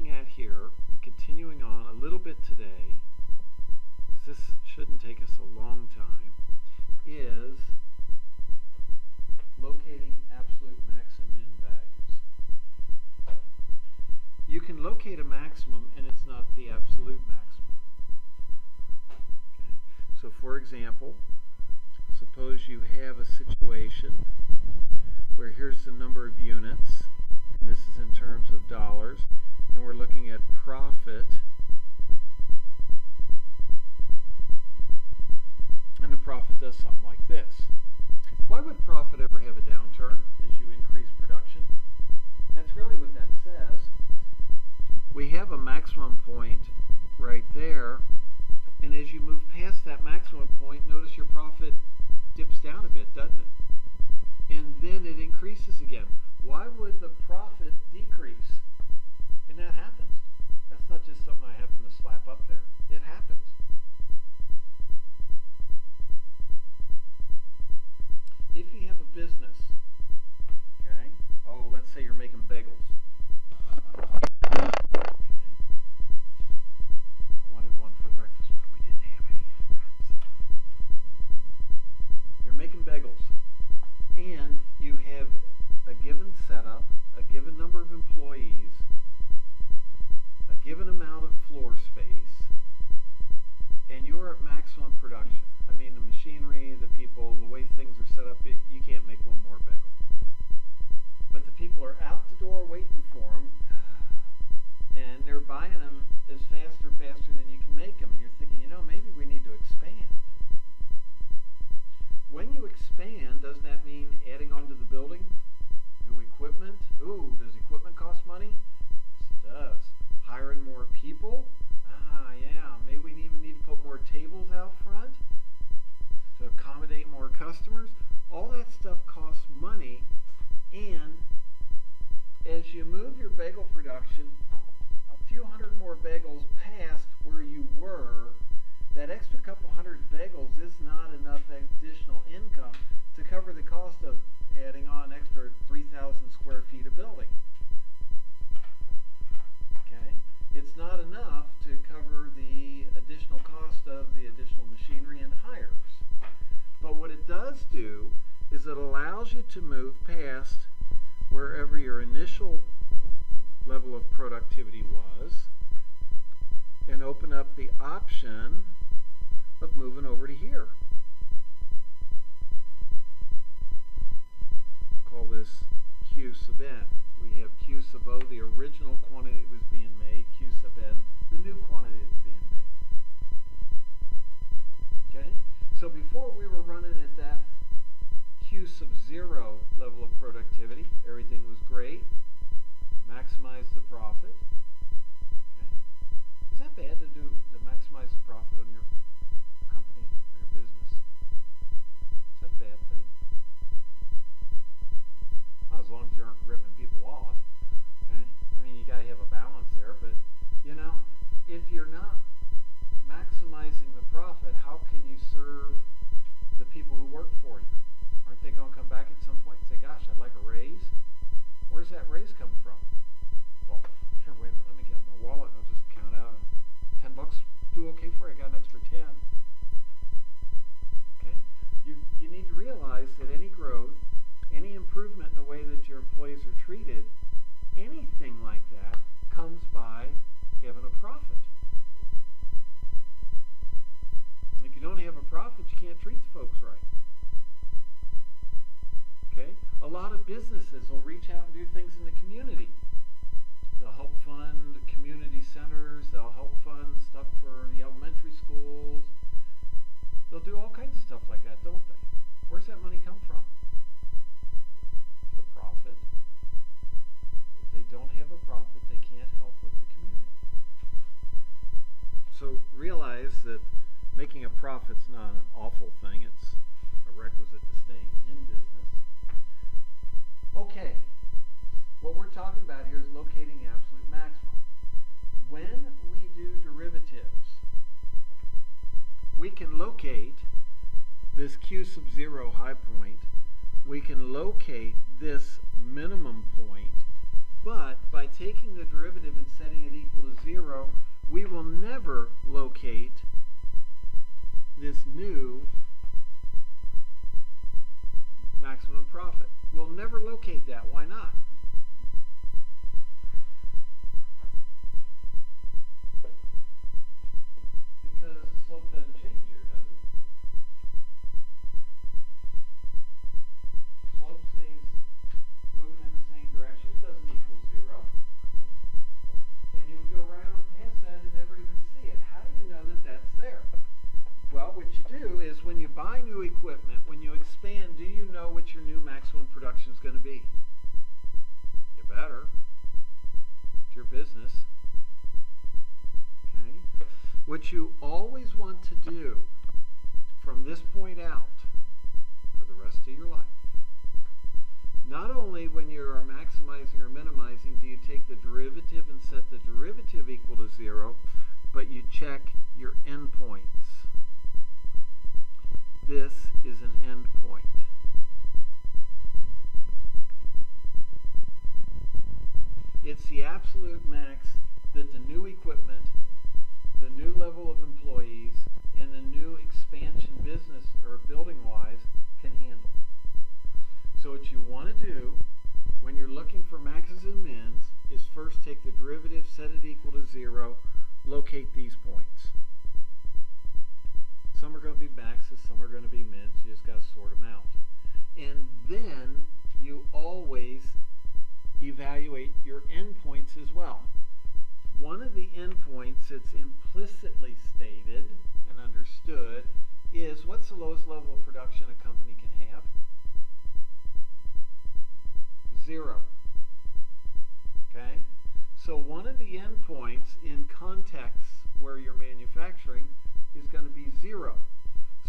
looking at here and continuing on a little bit today, because this shouldn't take us a long time, is locating absolute maximum min values. You can locate a maximum and it's not the absolute maximum. Okay? So for example, suppose you have a situation where here's the number of units, and this is in terms of dollars, and we're looking at profit, and the profit does something like this. Why would profit ever have a downturn as you increase production? That's really what that says. We have a maximum point right there, and as you move past that maximum point, notice your profit dips down a bit, doesn't it? And then it increases again. Why would the profit decrease? And that happens. That's not just something I happen to slap up there. It happens. If you have a business, okay, let's say you're making bagels. Okay. I wanted one for breakfast, but we didn't have any. You're making bagels, and you have a given setup, a given number of employees, a given amount of floor space, and you're at maximum production. I mean, the machinery, the people, the way things are set up, you can't make one more bagel. But the people are out the door waiting for them, and they're buying them as faster than you can make them. And you're thinking, maybe we need to expand. When you expand, does that mean adding on to the building? New equipment? Ooh, does equipment cost money? Yes, it does. Hiring more people? Yeah, maybe we even need to put more tables out front to accommodate more customers. All that stuff costs money, and as you move your bagel production a few hundred more bagels past where you were, that extra couple hundred bagels is not enough additional income to cover the cost of adding on extra 3,000 square feet of building. Okay? It's not enough to cover the additional cost of the additional machinery and hires. But what it does do is it allows you to move past wherever your initial level of productivity was and open up the option of moving over to here. Call this Q sub n. We have Q sub O, the original quantity that was being made, Q sub n, the new quantity that's being made. Okay? So before we were running at that Q sub 0 level of productivity, everything was great. Maximize the profit. Okay? Is that bad to maximize the profit on your company or your business? Is that a bad thing? Well, as long as you aren't ripping people off. Okay? I mean, you got to have a balance there, but if you're not maximizing the profit, how can you serve the people who work for you? Aren't they going to come back at some point and say, gosh, I'd like a raise? Where's that raise come from? Well, here, wait a minute, let me get out my wallet. I'll just count out. $10 do okay for you. I got an extra 10. Okay? You need to realize that any growth, any improvement in the way that your employees are treated, anything like that comes by having a profit. If you don't have a profit, you can't treat the folks right. Okay? A lot of businesses will reach out and do things in the community. They'll help fund community centers. They'll help fund stuff for the elementary schools. They'll do all kinds of stuff like that, don't they? Where's that money come from? The profit. If they don't have a profit, they can't help with the community. So realize that making a profit's not an awful thing. It's a requisite to staying in business. Okay, what we're talking about here is locating the absolute maximum. When we do derivatives, we can locate this Q sub 0 high point. We can locate this minimum point But by taking the derivative and setting it equal to 0, we will never locate this new maximum profit. We'll never locate that. Why not? Because the slope doesn't change here, does it? Slope stays moving in the same direction. It doesn't equal 0. And you would go right on past that and never even see it. How do you know that that's there? Well, what you do is when you buy new equipment, when you expand, do you know what your new maximum production is going to be? You better. It's your business. Okay? What you always want to do from this point out for the rest of your life, not only when you are maximizing or minimizing do you take the derivative and set the derivative equal to 0, but you check your endpoints. This is an endpoint. It's the absolute max that the new equipment, the new level of employees, and the new expansion business or building-wise can handle. So what you want to do when you're looking for maxes and mins is first take the derivative, set it equal to 0, locate these points. Some are going to be maxes, some are going to be mins. You just got to sort them out. And then you always evaluate your endpoints as well. One of the endpoints that's implicitly stated and understood is what's the lowest level of production a company can have? 0. Okay? So one of the endpoints in contexts where you're manufacturing is going to be 0.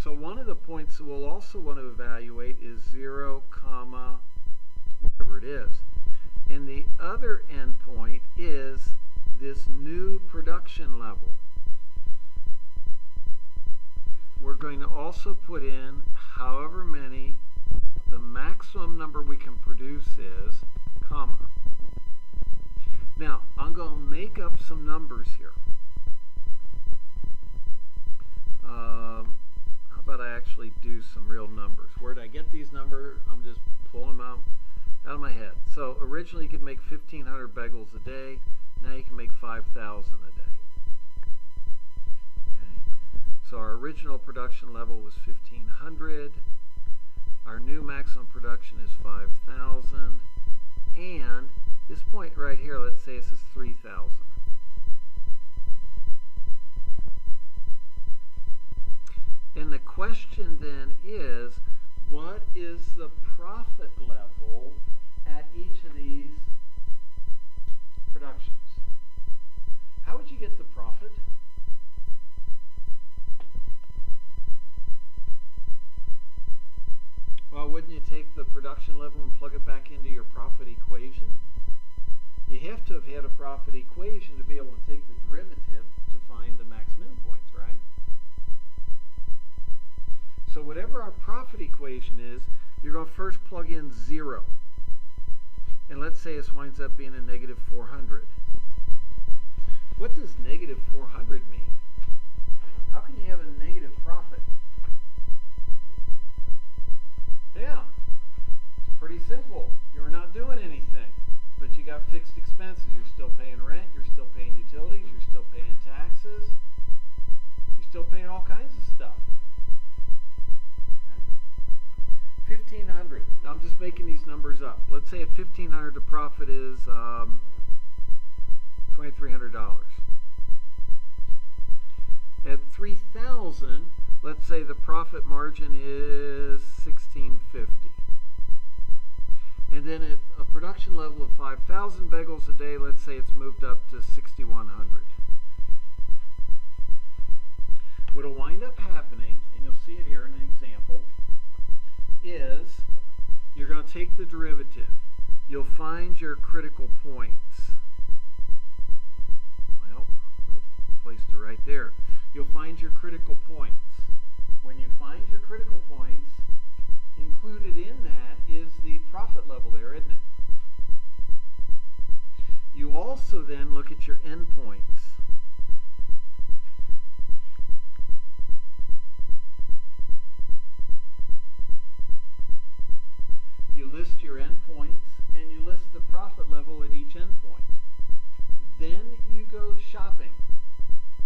So one of the points that we'll also want to evaluate is 0, comma, whatever it is. And the other endpoint is this new production level. We're going to also put in however many the maximum number we can produce is, comma. Now, I'm going to make up some numbers here. How about I actually do some real numbers? Where did I get these numbers? I'm just pulling them out of my head. So originally you could make 1,500 bagels a day. Now you can make 5,000 a day. Okay. So our original production level was 1,500. Our new maximum production is 5,000. And this point right here, let's say this is 3,000. And the question then is, what is the profit level at each of these productions? How would you get the profit? Well, wouldn't you take the production level and plug it back into your profit equation? You have to have had a profit equation to be able to take the derivative to find the max min points, right? So whatever our profit equation is, you're going to first plug in 0. And let's say this winds up being a negative 400. What does negative 400 mean? How can you have a negative profit? Yeah, it's pretty simple. You're not doing anything, but you got fixed expenses. You're still paying rent, you're still paying utilities, you're still paying taxes, you're still paying all kinds of stuff. 1,500. Now I'm just making these numbers up. Let's say at 1,500 the profit is $2,300. At 3,000, let's say the profit margin is $1,650. And then at a production level of 5,000 bagels a day, let's say it's moved up to 6,100. What'll wind up happening, and you'll see it here in an example, is you're going to take the derivative. You'll find your critical points. Well, no place to write there. You'll find your critical points. When you find your critical points, included in that is the profit level there, isn't it? You also then look at your endpoints. You list your endpoints and you list the profit level at each endpoint. Then you go shopping.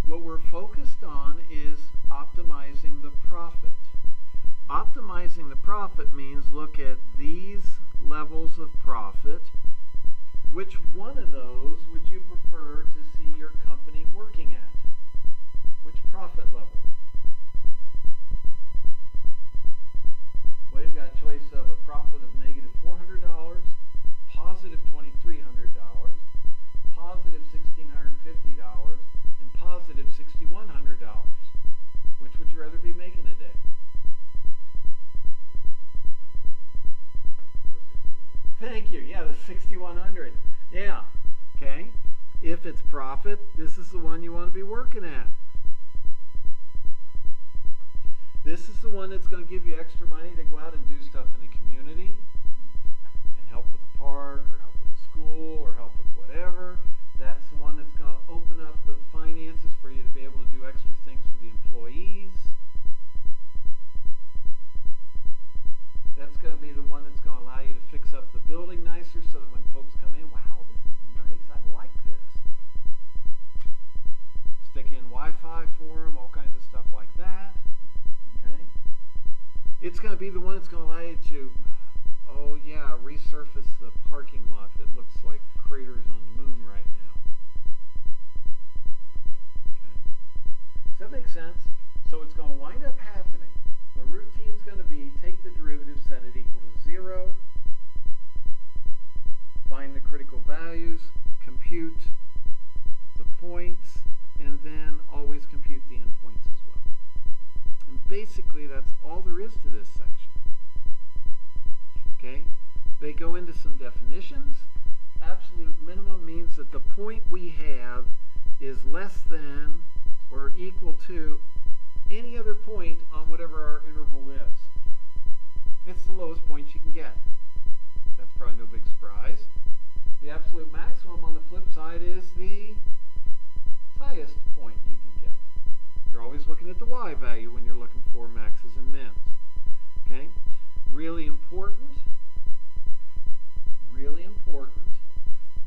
What we're focused on is optimizing the profit. Optimizing the profit means look at these levels of profit. Which one of those would you prefer to see your company working at? Which profit level? Well, you've got a choice of a profit of negative $400, positive $2,300, positive $1,650, and positive $6,100. Which would you rather be making a day? Thank you. Yeah, the 6,100. Yeah. Okay. If it's profit, this is the one you want to be working at. This is the one that's going to give you extra money to go out and do stuff in the community and help with a park or help with a school or help with whatever. That's the one that's going to open up the finances for you to be able to do extra things for the employees. That's going to be the one that's going to allow you to fix up the building nicer so that when folks come in, wow, this is nice, I like this. Stick in Wi-Fi for them, all kinds of stuff like that. Okay. It's going to be the one that's going to allow you to, oh yeah, resurface the parking lot that looks like craters on the moon right now. Okay. Does that make sense? So it's going to wind up happening. The routine is going to be take the derivative, set it equal to 0, find the critical values, compute the points, and then always compute the endpoints as well. And basically that's all there is to this section. Okay? They go into some definitions. Absolute minimum means that the point we have is less than or equal to any other point on whatever our interval is. It's the lowest point you can get. That's probably no big surprise. The absolute maximum on the flip side is the highest point you can get. You're always looking at the y value when you're looking for maxes and mins. Okay? Really important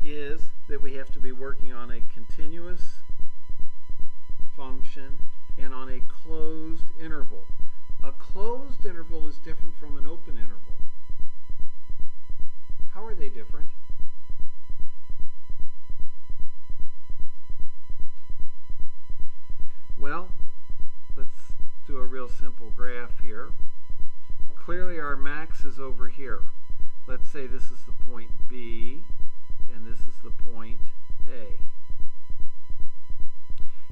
is that we have to be working on a continuous function and on a closed interval. A closed interval is different from an open interval. How are they different? Well, let's do a real simple graph here. Clearly our max is over here. Let's say this is the point B and this is the point A.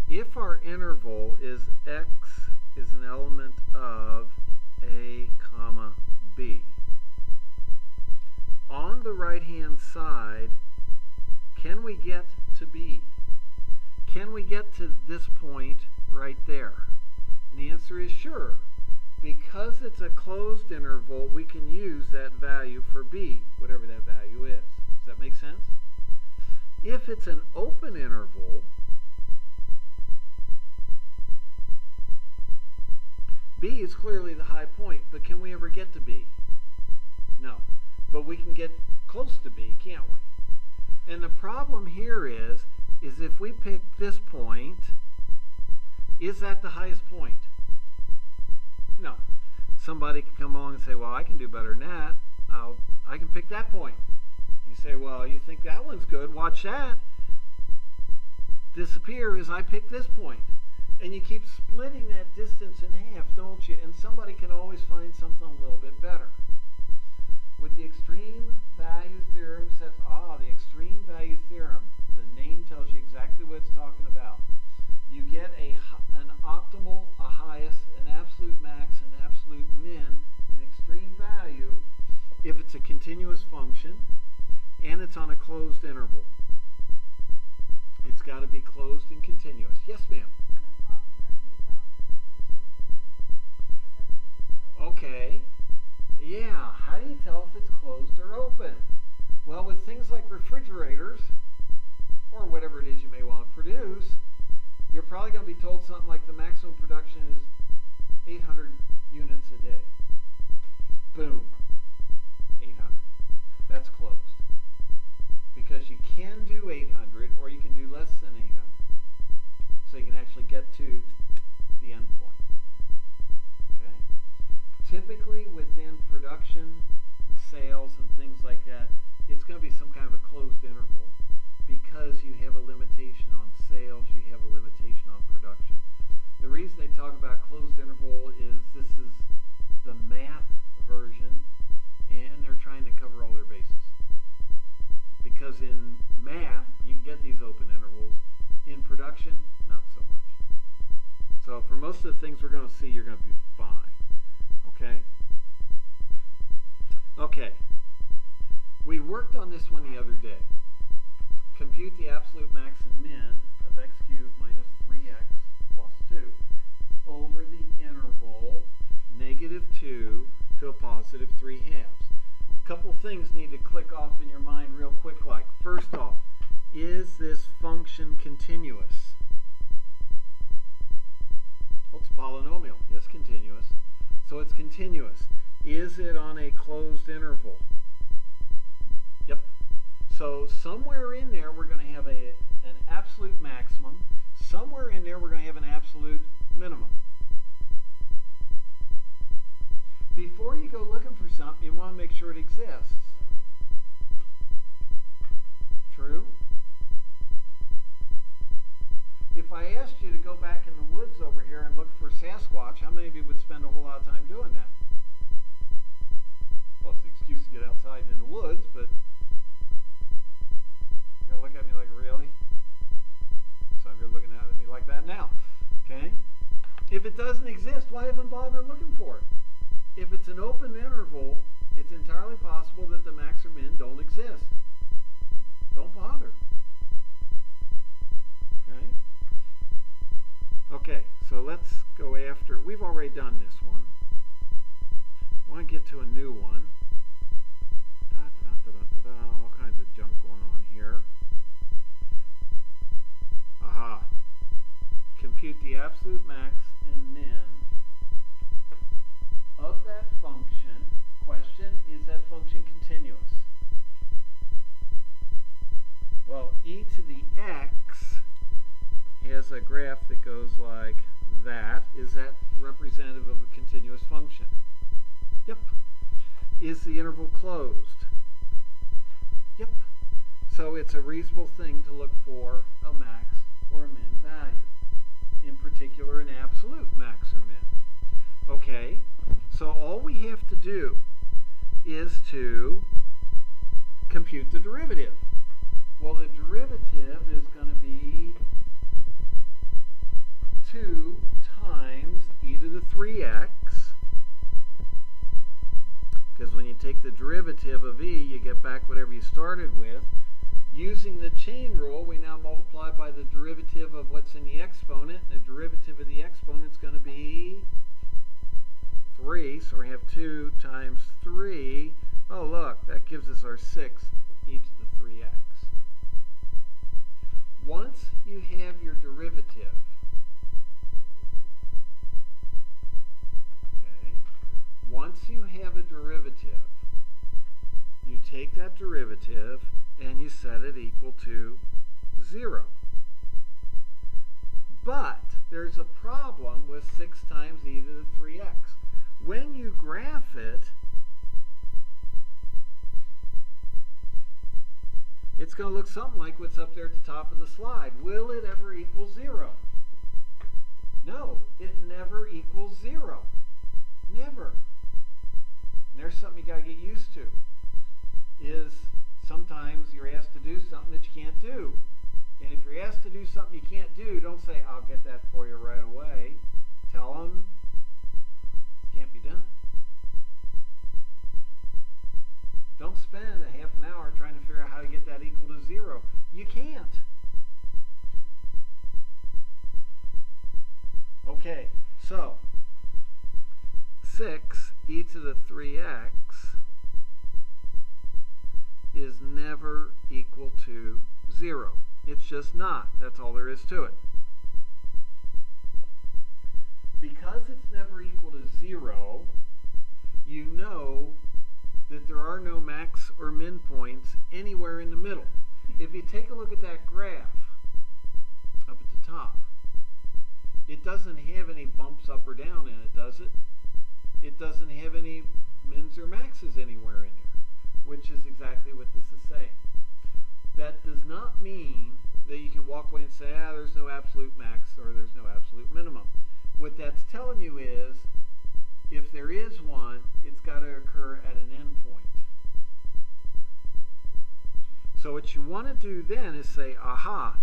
If our interval is x is an element of A, comma, B, on the right-hand side, can we get to B? Can we get to this point right there? And the answer is sure. Because it's a closed interval, we can use that value for B, whatever that value is. Does that make sense? If it's an open interval, B is clearly the high point, but can we ever get to B? No. But we can get close to B, can't we? And the problem here is if we pick this point, is that the highest point? No. Somebody can come along and say, well, I can do better than that. I can pick that point. You say, well, you think that one's good. Watch that disappear as I pick this point. And you keep splitting that distance in half, don't you? And somebody can always find something a little bit better. With the extreme value theorem says, the extreme value theorem, the name tells you exactly what it's talking about. You get an optimal, a highest, an absolute max, an absolute min, an extreme value if it's a continuous function and it's on a closed interval. It's got to be closed and continuous. Yes, ma'am? Okay. Yeah, how do you tell if it's closed or open? Well, with things like refrigerators, or whatever it is you may want to produce, you're probably going to be told something like the maximum production is 800 units a day. Boom. 800. That's closed. Because you can do 800 or you can do less than 800. So you can actually get to the end point. Okay? Typically within production and sales and things like that, it's going to be some kind of a closed interval because you have a limitation on sales, you have a limitation on production. The reason they talk about closed interval is this is the math version and they're trying to cover all their bases. Because in math, you can get these open intervals. In production, not so much. So for most of the things we're going to see, you're going to be fine. Okay? Okay. We worked on this one the other day. Compute the absolute max and min of x cubed minus 3x plus 2 over the interval -2 to a positive 3 halves. A couple things need to click off in your mind real quick. Like, first off, is this function continuous? Well, it's a polynomial. It's continuous. So it's continuous. Is it on a closed interval? Yep. So somewhere in there we're going to have an absolute maximum. Somewhere in there we're going to have an absolute minimum. Before you go looking for something, you want to make sure it exists. True? If I asked you to go back in the woods over here and look for Sasquatch, how many of you would spend a whole lot of time doing that? Well, it's an excuse to get outside and in the woods, but you're going to look at me like, really? Some of you are looking at me like that now. Okay? If it doesn't exist, why even bother looking for it? If it's an open interval, it's entirely possible that the max or min don't exist. Don't bother. Okay? Okay, so let's go after. We've already done this one. I want to get to a new one. All kinds of junk going on here. Aha. Compute the absolute max and min of that function. Question, is that function continuous? Well, e to the x has a graph that goes like that. Is that representative of a continuous function? Yep. Is the interval closed? Yep. So it's a reasonable thing to look for a max or a min value. In particular, an absolute max or min. Okay, so all we have to do is to compute the derivative. Well, the derivative is going to be 2 times e to the 3x. Because when you take the derivative of e, you get back whatever you started with. Using the chain rule, we now multiply by the derivative of what's in the exponent. And the derivative of the exponent is going to be 3. So we have 2 times 3. Oh, look, that gives us our 6 e to the 3x. Once you have your derivative, once you have a derivative, you take that derivative and you set it equal to 0. But there's a problem with 6 times e to the 3x. When you graph it, it's going to look something like what's up there at the top of the slide. Will it ever equal 0? No, it never equals 0. Never. And there's something you got to get used to. Is sometimes you're asked to do something that you can't do. And if you're asked to do something you can't do, don't say, I'll get that for you right away. Tell them it can't be done. Don't spend a half an hour trying to figure out how to get that equal to 0. You can't. Okay, so 6 e to the 3x is never equal to 0. It's just not. That's all there is to it. Because it's never equal to 0, you know that there are no max or min points anywhere in the middle. If you take a look at that graph up at the top, it doesn't have any bumps up or down in it, does it? It doesn't have any mins or maxes anywhere in there, which is exactly what this is saying. That does not mean that you can walk away and say, there's no absolute max or there's no absolute minimum. What that's telling you is, if there is one, it's got to occur at an endpoint. So what you want to do then is say, aha,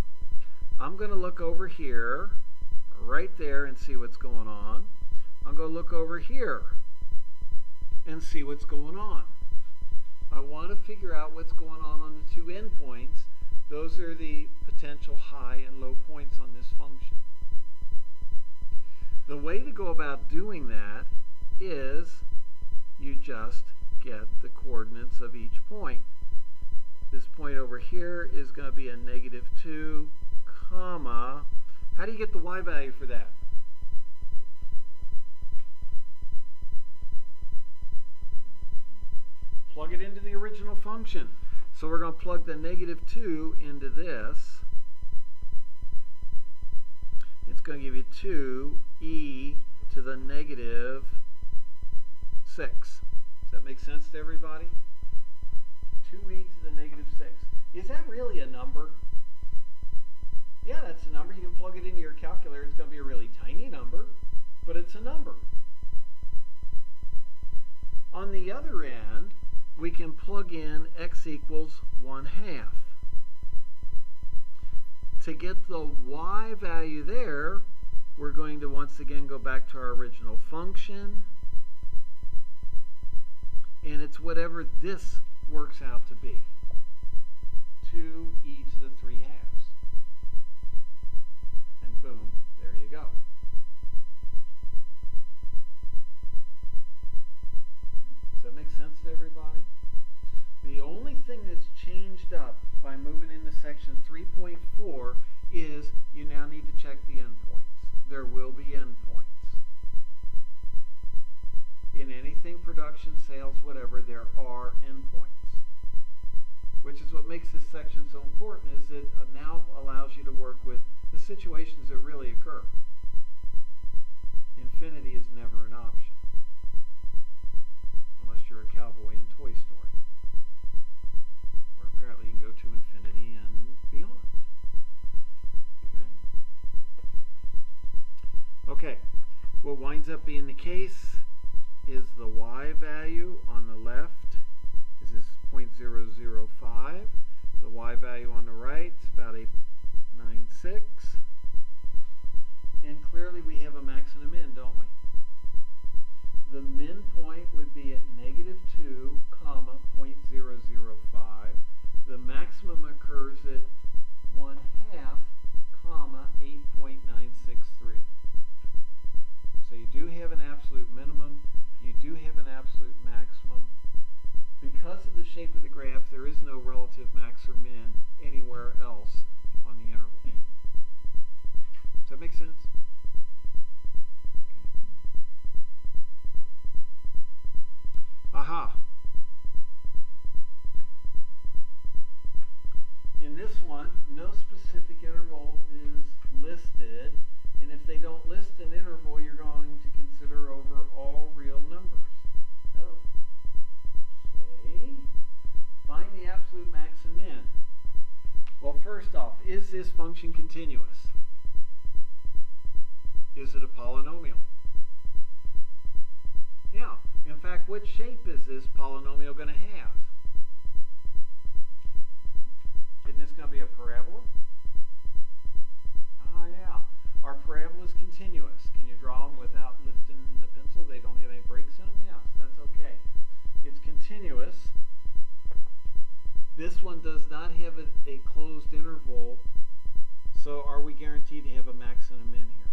I'm going to look over here, right there, and see what's going on. I'm going to look over here and see what's going on. I want to figure out what's going on the two endpoints. Those are the potential high and low points on this function. The way to go about doing that is you just get the coordinates of each point. This point over here is going to be a -2, comma. How do you get the y value for that? Plug it into the original function. So we're going to plug the -2 into this. It's going to give you 2e to the -6. Does that make sense to everybody? 2e to the -6. Is that really a number? Yeah, that's a number. You can plug it into your calculator. It's going to be a really tiny number, but it's a number. On the other end, we can plug in x equals 1/2. To get the y value there, we're going to once again go back to our original function. And it's whatever this works out to be. 2e to the 3/2. And boom, there you go. Does that make sense to everybody? The only thing that's changed up by moving into section 3.4 is you now need to check the endpoints. There will be endpoints. In anything, production, sales, whatever, there are endpoints. Which is what makes this section so important, is it now allows you to work with the situations that really occur. Infinity is never an option. Unless you're a cowboy in Toy Story. Where apparently you can go to infinity and beyond. Okay, what winds up being the case is the y value on the left is this 0.005. The y value on the right is about 896. And clearly we have a max and a min, don't we? The min point would be at -2, comma 0.005. The maximum occurs at 1/2, comma 8.963. So you do have an absolute minimum, you do have an absolute maximum. Because of the shape of the graph, there is no relative max or min anywhere else on the interval. Does that make sense? Okay. Aha. In this one, no specific interval is listed. And if they don't list an interval, you're going to consider over all real numbers. Oh. Okay. Find the absolute max and min. Well, first off, is this function continuous? Is it a polynomial? Yeah. In fact, what shape is this polynomial going to have? Isn't this going to be a parabola? Ah, yeah. Our parabola is continuous. Can you draw them without lifting the pencil? They don't have any breaks in them? Yes, that's okay. It's continuous. This one does not have a closed interval. So are we guaranteed to have a max and a min here?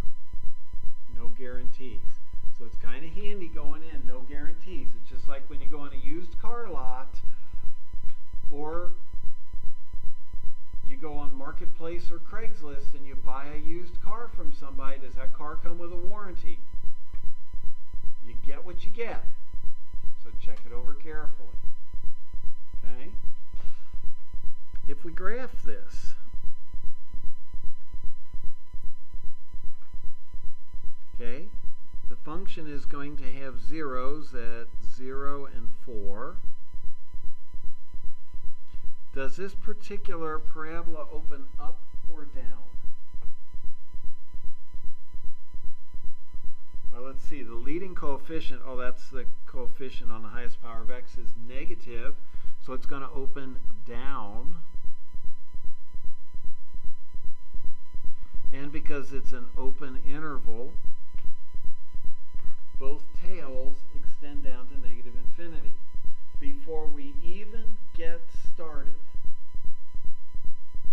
No guarantees. So it's kind of handy going in, no guarantees. It's just like when you go on a used car lot or you go on Marketplace or Craigslist and you buy a used car from somebody, does that car come with a warranty? You get what you get. So check it over carefully. Okay? If we graph this, okay, the function is going to have zeros at 0 and 4. Does this particular parabola open up or down? Well, let's see. The leading coefficient, oh, that's the coefficient on the highest power of x, is negative. So it's going to open down. And because it's an open interval, both tails extend down to negative infinity. Before we even get started,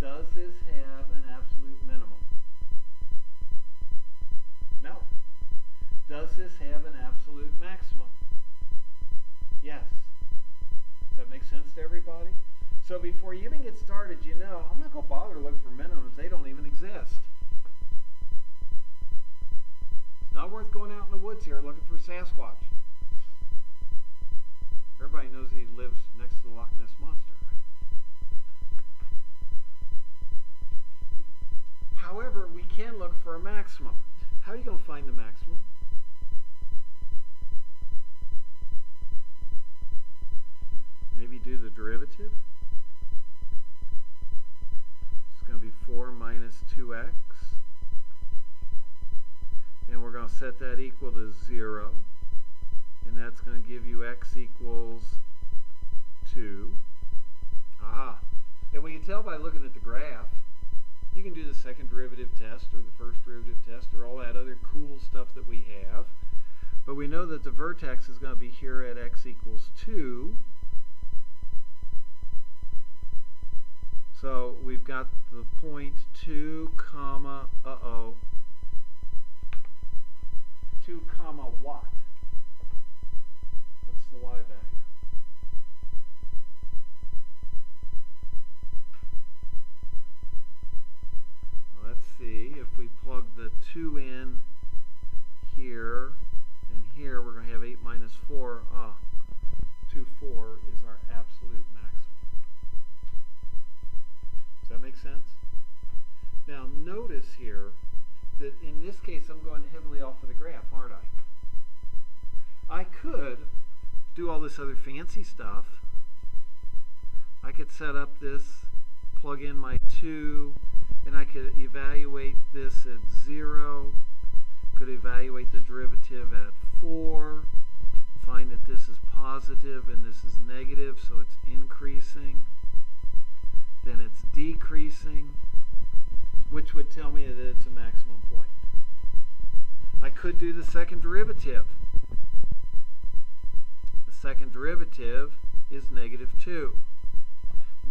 does this have an absolute minimum? No. Does this have an absolute maximum? Yes. Does that make sense to everybody? So before you even get started, you know, I'm not going to bother to look for minimums. They don't even exist. It's not worth going out in the woods here looking for Sasquatch. Everybody knows he lives next to the Loch Ness Monster, right? However, we can look for a maximum. How are you going to find the maximum? Maybe do the derivative. It's going to be 4 minus 2x. And we're going to set that equal to 0. And that's going to give you x equals 2. Aha. And we can tell by looking at the graph. You can do the second derivative test or the first derivative test or all that other cool stuff that we have. But we know that the vertex is going to be here at x equals 2. So we've got the point 2 comma, 2 comma what? What's the y value? Well, let's see. If we plug the 2 in here and here, we're going to have 8 minus 4. 2, 4 is our absolute maximum. Does that make sense? Now notice here that in this case I'm going heavily off of the graph, aren't I? I could do all this other fancy stuff. I could set up this, plug in my 2, and I could evaluate this at 0, could evaluate the derivative at 4, find that this is positive and this is negative, so it's increasing, then it's decreasing, which would tell me that it's a maximum point. I could do the second derivative. The second derivative is negative 2.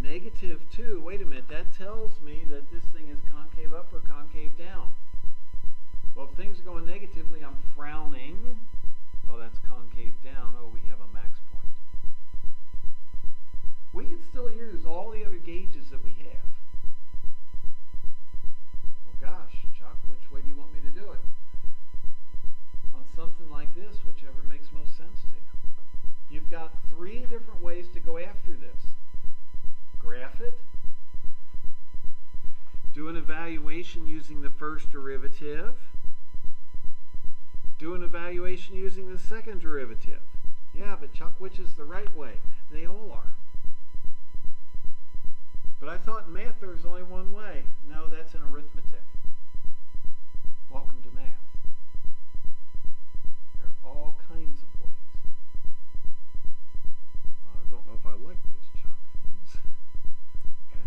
Negative 2, wait a minute, that tells me that this thing is concave up or concave down. Well, if things are going negatively, I'm frowning. Oh, that's concave down. Oh, we have a max point. We could still use all the other gauges that we have. Well, gosh, Chuck, which way do you want me to do it? On something like this, whichever makes most sense to you. You've got 3 different ways to go after this. Graph it. Do an evaluation using the first derivative. Do an evaluation using the second derivative. Yeah, but Chuck, which is the right way? They all are. But I thought in math there was only one way. No, that's in arithmetic. Welcome to math. There are all kinds of ways. I don't know if I like this, Chuck. Okay.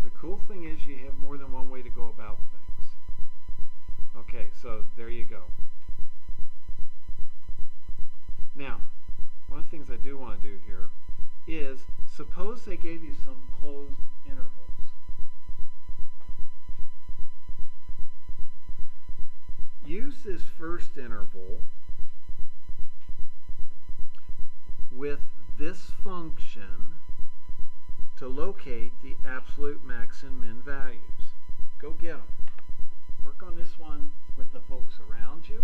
The cool thing is you have more than one way to go about things. Okay, so there you go. Now, one of the things I do want to do here is, suppose they gave you some closed intervals. Use this first interval with this function to locate the absolute max and min values. Go get them. Work on this one with the folks around you.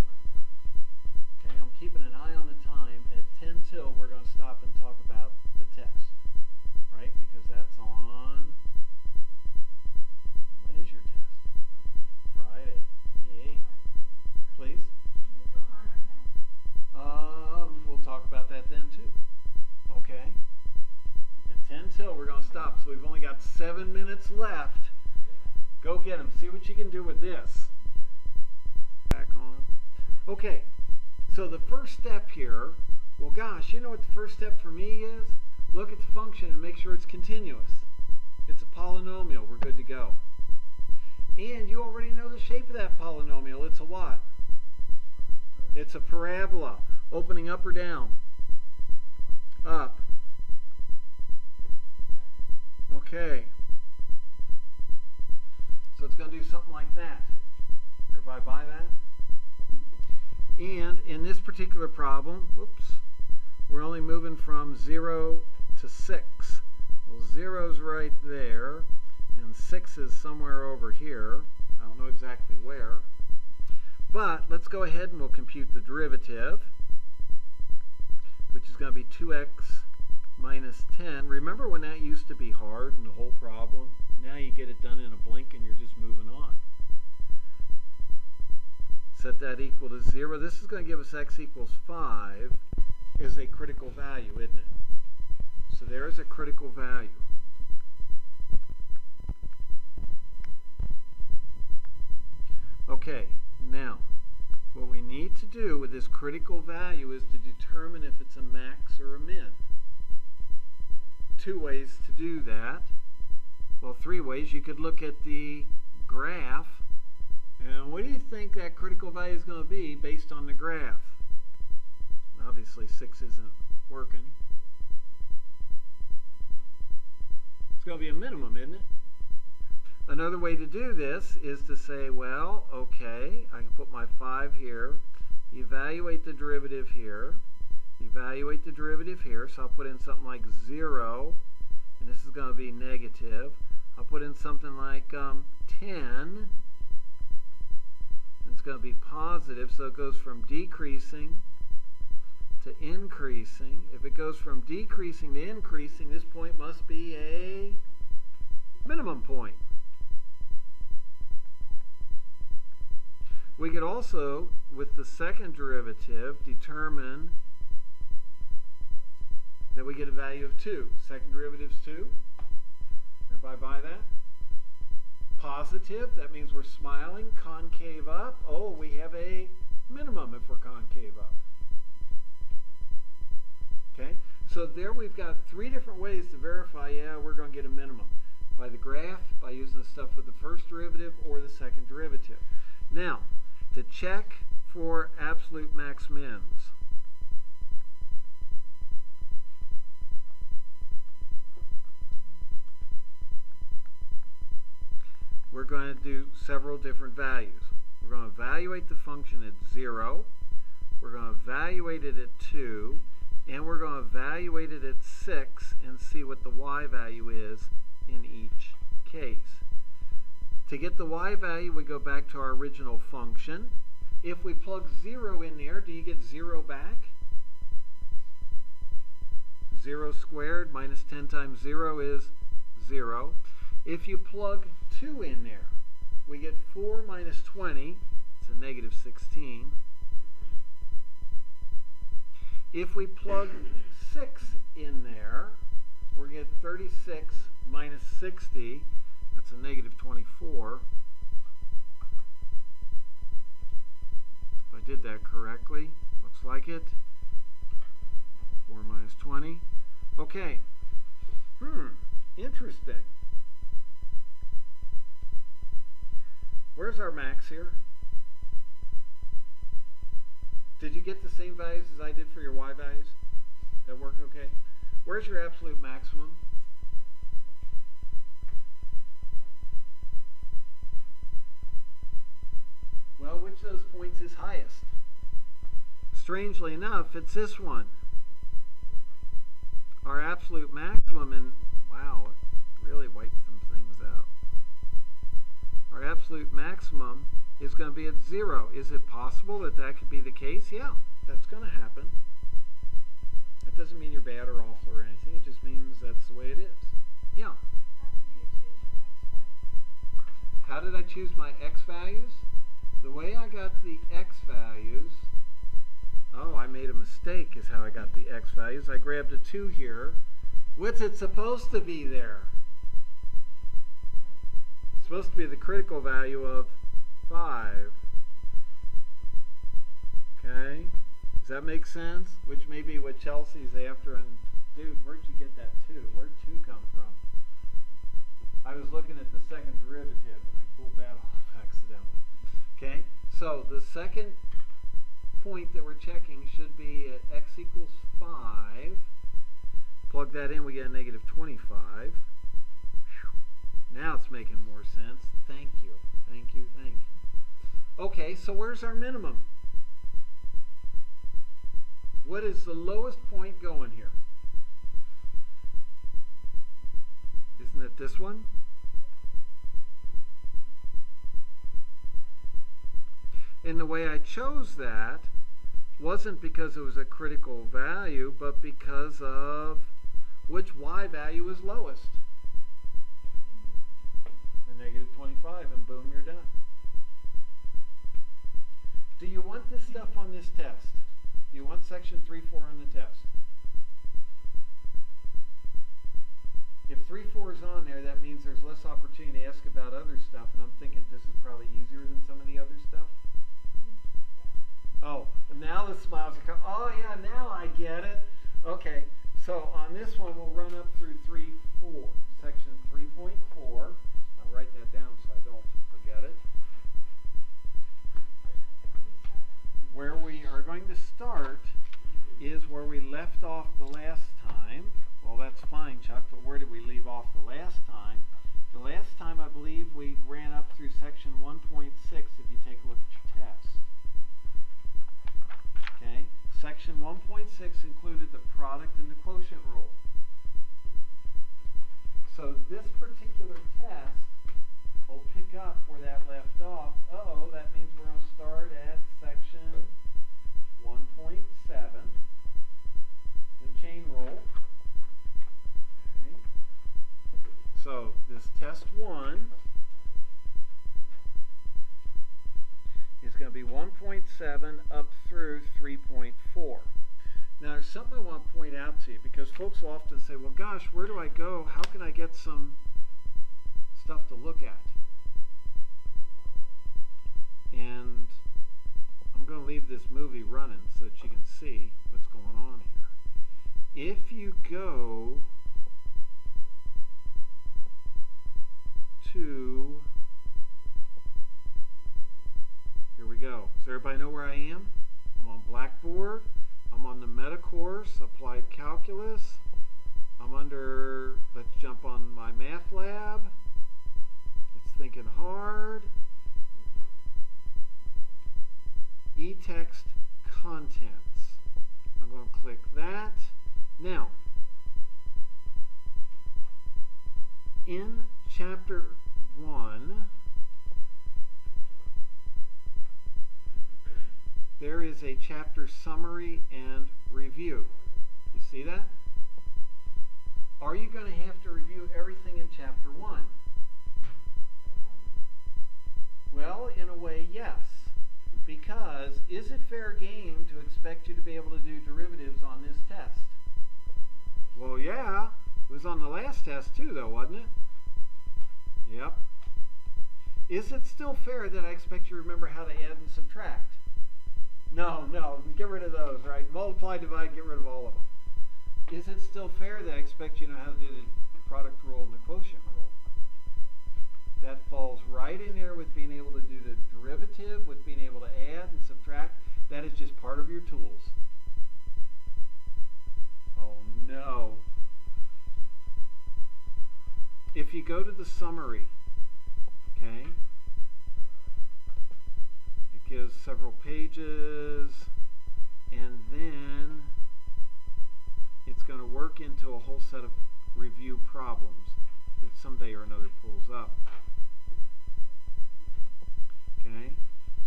Okay, I'm keeping an eye on the time. At 10 till, we're going to stop and talk about the test. Right? Because that's on... When is your test? Friday. The 8th. Please? We'll talk about that then too. Okay? At 10 till, we're going to stop. So we've only got 7 minutes left. Go get them. See what you can do with this. Back on. Okay. So the first step here, well gosh, you know what the first step for me is? Look at the function and make sure it's continuous. It's a polynomial. We're good to go. And you already know the shape of that polynomial. It's a what? It's a parabola. Opening up or down? Up. Okay. So it's going to do something like that. Everybody buy that? And in this particular problem, whoops, we're only moving from 0 to 6. Well, 0's right there, and 6 is somewhere over here. I don't know exactly where. But let's go ahead and we'll compute the derivative, which is going to be 2x minus 10. Remember when that used to be hard in the whole problem? Now you get it done in a blink and you're just moving on. Set that equal to 0. This is going to give us x equals 5 is a critical value, isn't it? So there's a critical value. Okay, now what we need to do with this critical value is to determine if it's a max or a min. 2 ways to do that. Well, 3 ways. You could look at the graph, and what do you think that critical value is going to be based on the graph? Obviously 6 isn't working. It's going to be a minimum, isn't it? Another way to do this is to say, well, okay, I can put my 5 here, evaluate the derivative here, evaluate the derivative here, so I'll put in something like 0, and this is going to be negative. I'll put in something like 10, and it's going to be positive, so it goes from decreasing to increasing. If it goes from decreasing to increasing, this point must be a minimum point. We could also, with the second derivative, determine that we get a value of 2. Second derivative is 2. Everybody buy that? Positive, that means we're smiling. Concave up. Oh, we have a minimum if we're concave up. Okay, so there we've got 3 different ways to verify, yeah, we're going to get a minimum. By the graph, by using the stuff with the first derivative, or the second derivative. Now, to check for absolute max mins, we're going to do several different values. We're going to evaluate the function at 0, we're going to evaluate it at 2, and we're going to evaluate it at 6 and see what the y value is in each case. To get the y value, we go back to our original function. If we plug 0 in there, do you get 0 back? 0 squared minus 10 times 0 is 0. If you plug 2 in there, we get 4 minus 20. It's a negative 16. If we plug 6 in there, we're going to get 36 minus 60. That's a negative 24. If I did that correctly, looks like it. 4 minus 20. Okay. Interesting. Where's our max here? Did you get the same values as I did for your y values? That work okay? Where's your absolute maximum? Well, which of those points is highest? Strangely enough, it's this one. Our absolute maximum, and wow, it really wiped some things out. our absolute maximum is going to be at 0. Is it possible that that could be the case? Yeah, that's going to happen. That doesn't mean you're bad or awful or anything. It just means that's the way it is. Yeah. How did I choose my x values? The way I got the x values, I made a mistake is how I got the x values. I grabbed a 2 here. What's it supposed to be there? It's supposed to be the critical value of 5. Okay? Does that make sense? Which may be what Chelsea's after. And dude, where'd you get that 2? Where'd 2 come from? I was looking at the second derivative and I pulled that off accidentally. Okay? So the second point that we're checking should be at x equals 5. Plug that in, we get a negative 25. Now it's making more sense. Thank you. Thank you. Thank you. Okay, so where's our minimum? What is the lowest point going here? Isn't it this one? And the way I chose that wasn't because it was a critical value, but because of which y value is lowest. The negative 25, and boom, you're done. Do you want this stuff on this test? Do you want section 3-4 on the test? If 3-4 is on there, that means there's less opportunity to ask about other stuff, and I'm thinking this is probably easier than some of the other stuff. Oh, now the smiles are coming. Oh, yeah, now I get it. Okay, so on this one, we'll run up through 3-4, section 3.4. I'll write that down so I don't forget it. Where we are going to start is where we left off the last time. Well, that's fine, Chuck, but where did we leave off the last time? The last time, I believe, we ran up through section 1.6 if you take a look at your test. Okay? Section 1.6 included the product and the quotient rule. So this particular test will pick up where that left off. That means we're going to start at section 1.7, the chain rule. Okay. So this test 1 is going to be 1.7 up through 3.4. Now there's something I want to point out to you, because folks will often say, well gosh, where do I go? How can I get some stuff to look at? And I'm going to leave this movie running so that you can see what's going on here. If you go to, here we go. Does everybody know where I am? I'm on Blackboard. I'm on the Meta course, Applied Calculus. I'm under, let's jump on my Math Lab. It's Thinking Hard. eText Contents. I'm going to click that. Now, in chapter 1, there is a chapter summary and review. You see that? Are you going to have to review everything in chapter 1? Well, in a way, yes. Because is it fair game to expect you to be able to do derivatives on this test? Well, yeah. It was on the last test too, though, wasn't it? Yep. Is it still fair that I expect you to remember how to add and subtract? No, get rid of those, right? Multiply, divide, get rid of all of them. Is it still fair that I expect you to know how to do the product rule and the quotient rule? That falls right in there with being able to do the derivative, with being able to add and subtract. That is just part of your tools. Oh no. If you go to the summary, okay, it gives several pages, and then it's going to work into a whole set of review problems that someday or another pulls up.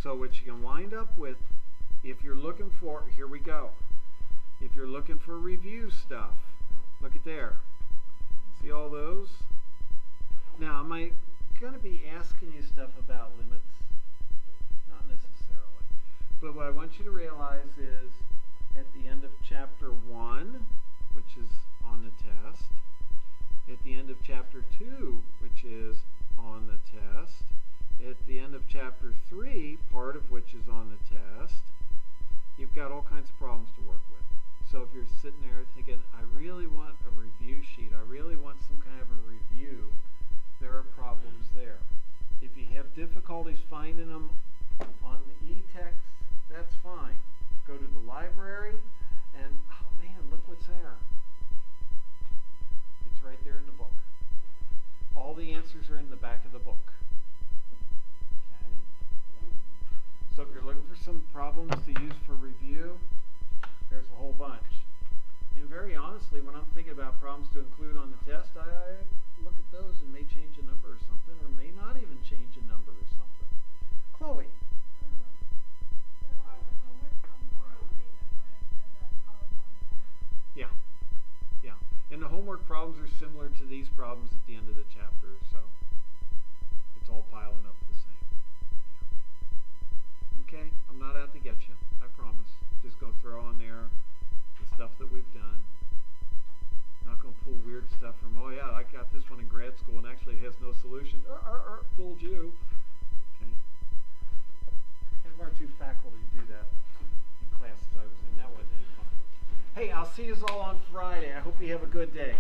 So what you can wind up with, if you're looking for, here we go. If you're looking for review stuff, look at there. See all those? Now, am I going to be asking you stuff about limits? Not necessarily. But what I want you to realize is at the end of chapter 1, which is on the test, at the end of chapter 2, which is on the test, at the end of chapter 3, part of which is on the test, you've got all kinds of problems to work with. So if you're sitting there thinking, I really want a review sheet, I really want some kind of a review, there are problems there. If you have difficulties finding them on the e-text, that's fine. Go to the library and, oh man, look what's there. It's right there in the book. All the answers are in the back of the book. Okay? So if you're looking for some problems to use for review, there's a whole bunch. And very honestly, when I'm thinking about problems to include on the test, I look at those and may change a number or something, or may not even change a number or something. Chloe. Yeah. Yeah. And the homework problems are similar to these problems at the end of the chapter, so it's all piling up the same. Yeah. Okay? I'm not out to get you, I promise. Just going to throw on there the stuff that we've done. Not going to pull weird stuff from, oh yeah, I got this one in grad school and actually it has no solution. Fooled you. Okay? I had one or two faculty do that in classes I was in. That wasn't any fun. Hey, I'll see you all on Friday. I hope you have a good day.